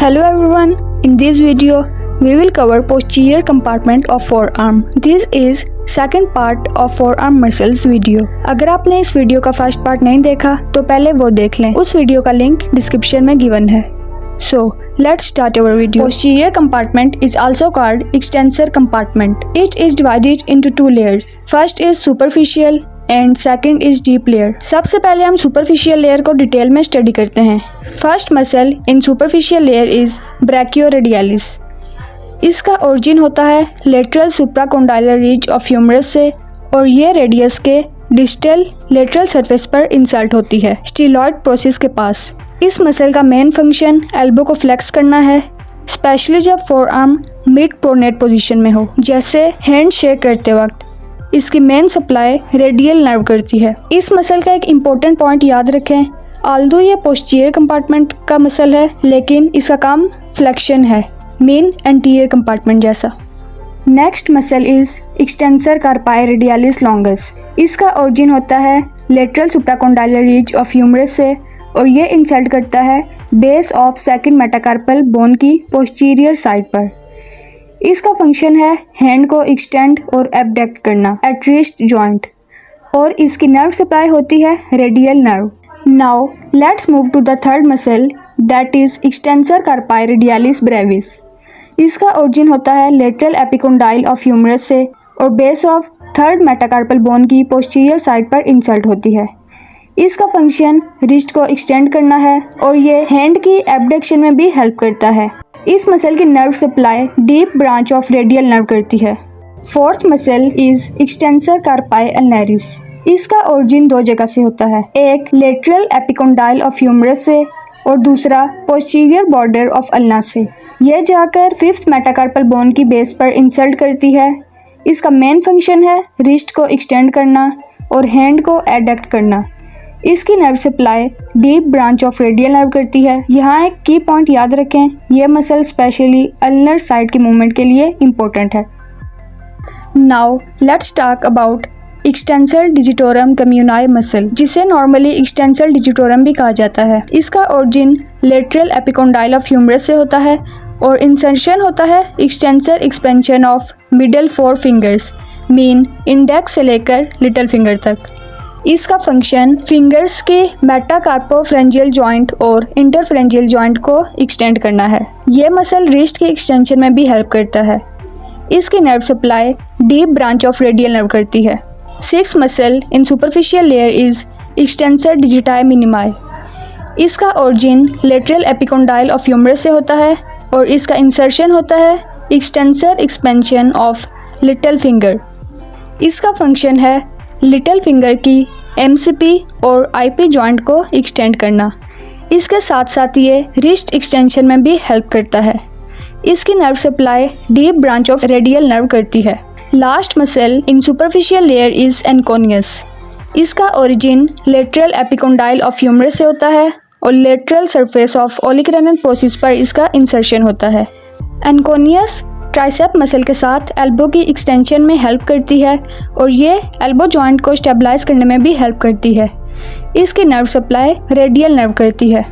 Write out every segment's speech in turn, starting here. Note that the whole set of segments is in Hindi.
Hello everyone, in this video we will cover posterior compartment of forearm. This is second part of forearm muscles video. अगर आपने इस वीडियो का फर्स्ट पार्ट नहीं देखा तो पहले वो देख लें, उस वीडियो का लिंक डिस्क्रिप्शन में गिवन है. So let's start our video. Posterior compartment is also called extensor compartment. It is divided into two layers. First is superficial and second is deep layer. सबसे पहले हम सुपरफिशियल लेयर को डिटेल में स्टडी करते हैं. First muscle in superficial layer is brachioradialis. इसका ओरिजिन होता है lateral supracondylar ridge of humerus से और ये रेडियस के डिस्टल लेटरल सरफेस पर इंसर्ट होती है स्टीलॉइड प्रोसेस के पास. इस मसल का मेन फंक्शन एल्बो को फ्लेक्स करना है, स्पेशली जब forearm mid pronate position में हो, जैसे हैंड शेक करते वक्त. इसकी मेन सप्लाई रेडियल नर्व करती है. इस मसल का एक इम्पोर्टेंट पॉइंट याद रखें, आल्दो ये पोस्टीरियर कंपार्टमेंट का मसल है लेकिन इसका काम फ्लेक्शन है, मेन एंटीरियर कंपार्टमेंट जैसा. Next muscle is extensor carpi radialis longus. इसका ओरिजिन होता है lateral supracondylar ridge of humerus से और ये इंसर्ट करता है base of second metacarpal bone की पोस्टीरियर साइड पर. इसका फंक्शन है हैंड को एक्सटेंड और एबडक्ट करना एट रिस्ट जॉइंट और इसकी नर्व सप्लाई होती है radial nerve. Now let's move to the third muscle that is extensor carpi radialis brevis. इसका ओरिजिन होता है लेटरल एपिकोंडाइल ऑफ ह्यूमरस से और base of third metacarpal bone की पोस्टीरियर साइड पर इंसर्ट होती है. इसका फंक्शन रिस्ट को एक्सटेंड करना है और ये हैंड की एबडक्शन में भी हेल्प करता है. इस मसल की nerve supply deep branch of radial nerve करती है. Fourth muscle is extensor carpi ulnaris. इसका ओरिजिन दो जगह से होता है, एक लेटरल एपिकोंडाइल ऑफ ह्यूमरस से और दूसरा पोस्टीरियर बॉर्डर ऑफ अल्ना से. यह जाकर फिफ्थ मेटाकार्पल बोन की बेस पर इंसर्ट करती है. इसका मेन फंक्शन है रिस्ट को एक्सटेंड करना और हैंड को एडक्ट करना. इसकी nerve supply deep branch of radial nerve करती है. यहाँ एक की पॉइंट याद रखें, यह मसल स्पेशली अल्नर साइड के मूवमेंट के लिए इम्पोर्टेंट है. Now let's talk about extensor digitorum communis muscle, जिसे नॉर्मली एक्सटेंसर डिजिटोरम भी कहा जाता है. इसका origin lateral epicondyle of humerus से होता है और इंसर्शन होता है extensor expansion of middle four fingers, mean index से लेकर लिटिल फिंगर तक. इसका फंक्शन फिंगर्स के मेटाकार्पोफ्रेंजियल जॉइंट और इंटरफ्रेंजियल जॉइंट को एक्सटेंड करना है. यह मसल रिस्ट के एक्सटेंशन में भी हेल्प करता है. इसकी nerve supply deep branch of radial nerve करती है. Six muscle in superficial layer is extensor digiti minimi. इसका origin lateral epicondyle of humerus से होता है और इसका इंसर्शन होता है extensor expansion of little finger. इसका फंक्शन है लिटिल फिंगर की एमसीपी और आईपी जॉइंट को एक्सटेंड करना. इसके साथ साथ ये रिस्ट एक्सटेंशन में भी हेल्प करता है. इसकी nerve supply deep branch of radial nerve करती है. Last muscle in superficial layer is anconeus. इसका origin lateral epicondyle of humerus से होता है और lateral surface of olecranon process पर इसका इंसर्शन होता है. एनकोनियस ट्राइसेप मसल के साथ एल्बो की एक्सटेंशन में हेल्प करती है और ये एल्बो जॉइंट को स्टेबलाइज करने में भी हेल्प करती है. इसकी नर्व सप्लाई रेडियल नर्व करती है.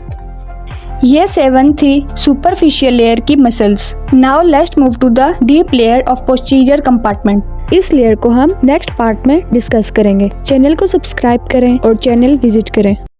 ये 7 थी सुपरफिशियल लेयर की muscles. Now let's move to the deep layer of posterior compartment. इस लेयर को हम नेक्स्ट पार्ट में डिस्कस करेंगे. चैनल को सब्सक्राइब करें और चैनल विजिट करें.